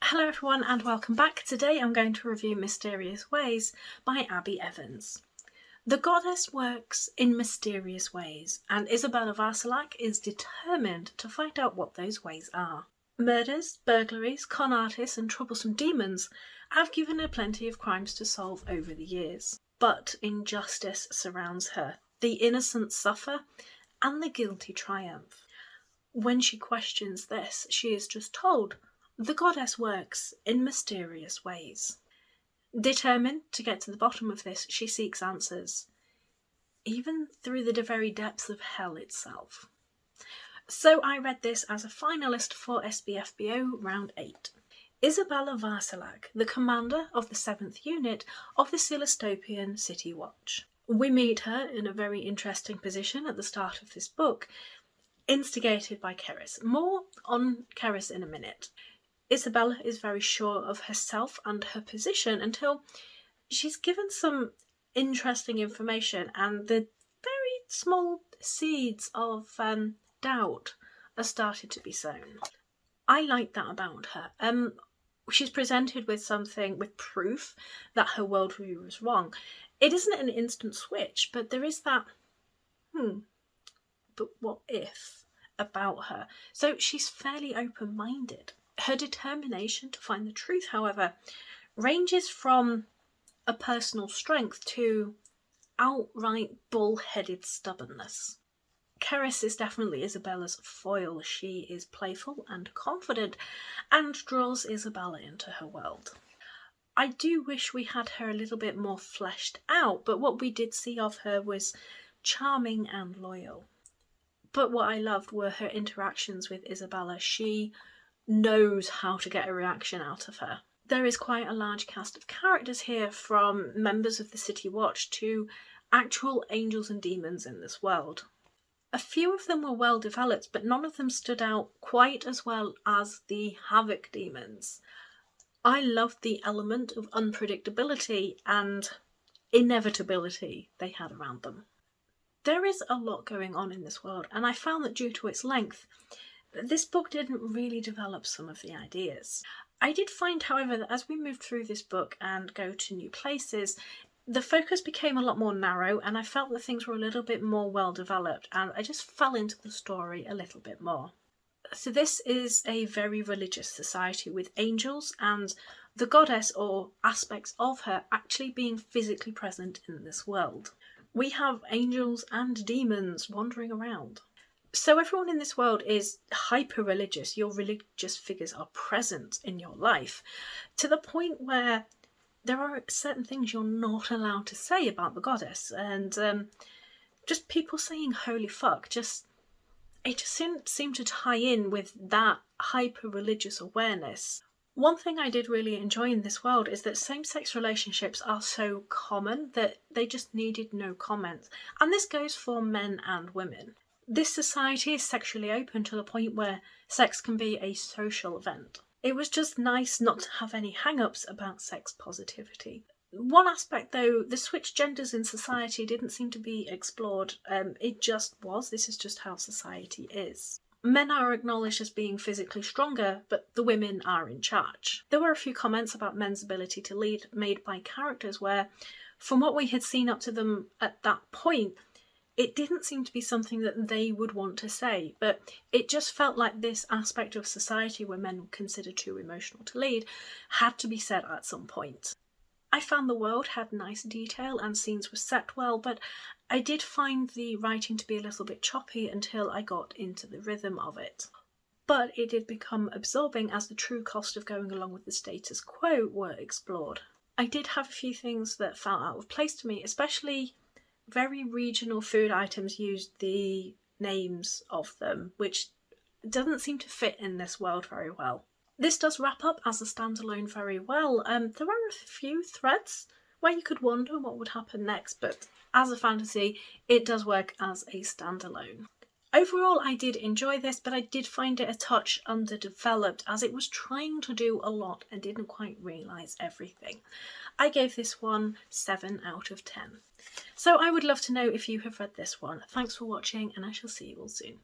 Hello everyone and welcome back. Today I'm going to review Mysterious Ways by Abbie Evans. The goddess works in mysterious ways and Isabella Varsalak is determined to find out what those ways are. Murders, burglaries, con artists and troublesome demons have given her plenty of crimes to solve over the years. But injustice surrounds her, the innocent suffer and the guilty triumph. When she questions this, she is just told, the goddess works in mysterious ways. Determined to get to the bottom of this, she seeks answers, even through the very depths of hell itself. So I read this as a finalist for SPFBO Round 8. Isabella Varsalak, the commander of the 7th Unit of the Celastopian City Watch. We meet her in a very interesting position at the start of this book, instigated by Keris. More on Keris in a minute. Isabella is very sure of herself and her position until she's given some interesting information and the very small seeds of doubt are started to be sown. I like that about her. She's presented with something, with proof that her worldview was wrong. It isn't an instant switch, but there is that, but what if about her? So she's fairly open-minded. Her determination to find the truth, however, ranges from a personal strength to outright bull-headed stubbornness. Keris is definitely Isabella's foil. She is playful and confident and draws Isabella into her world. I do wish we had her a little bit more fleshed out, but what we did see of her was charming and loyal. But what I loved were her interactions with Isabella. She knows how to get a reaction out of her. There is quite a large cast of characters here, from members of the City Watch to actual angels and demons in this world. A few of them were well developed, but none of them stood out quite as well as the Havoc demons. I loved the element of unpredictability and inevitability they had around them. There is a lot going on in this world, and I found that due to its length, this book didn't really develop some of the ideas. I did find, however, that as we moved through this book and go to new places, the focus became a lot more narrow and I felt that things were a little bit more well developed and I just fell into the story a little bit more. So this is a very religious society with angels and the goddess or aspects of her actually being physically present in this world. We have angels and demons wandering around. So everyone in this world is hyper-religious. Your religious figures are present in your life to the point where there are certain things you're not allowed to say about the goddess. And just people saying holy fuck, it just didn't seem to tie in with that hyper-religious awareness. One thing I did really enjoy in this world is that same-sex relationships are so common that they just needed no comment. And this goes for men and women. This society is sexually open to the point where sex can be a social event. It was just nice not to have any hang-ups about sex positivity. One aspect though, the switched genders in society didn't seem to be explored. It just was. This is just how society is. Men are acknowledged as being physically stronger, but the women are in charge. There were a few comments about men's ability to lead made by characters where, from what we had seen up to them at that point, it didn't seem to be something that they would want to say, but it just felt like this aspect of society where men were considered too emotional to lead had to be said at some point. I found the world had nice detail and scenes were set well, but I did find the writing to be a little bit choppy until I got into the rhythm of it. But it did become absorbing as the true cost of going along with the status quo were explored. I did have a few things that felt out of place to me, especially very regional food items used the names of them, which doesn't seem to fit in this world very well. This does wrap up as a standalone very well. There are a few threads where you could wonder what would happen next, but as a fantasy, it does work as a standalone. Overall, I did enjoy this, but I did find it a touch underdeveloped as it was trying to do a lot and didn't quite realise everything. I gave this one 7 out of 10. So I would love to know if you have read this one. Thanks for watching and I shall see you all soon.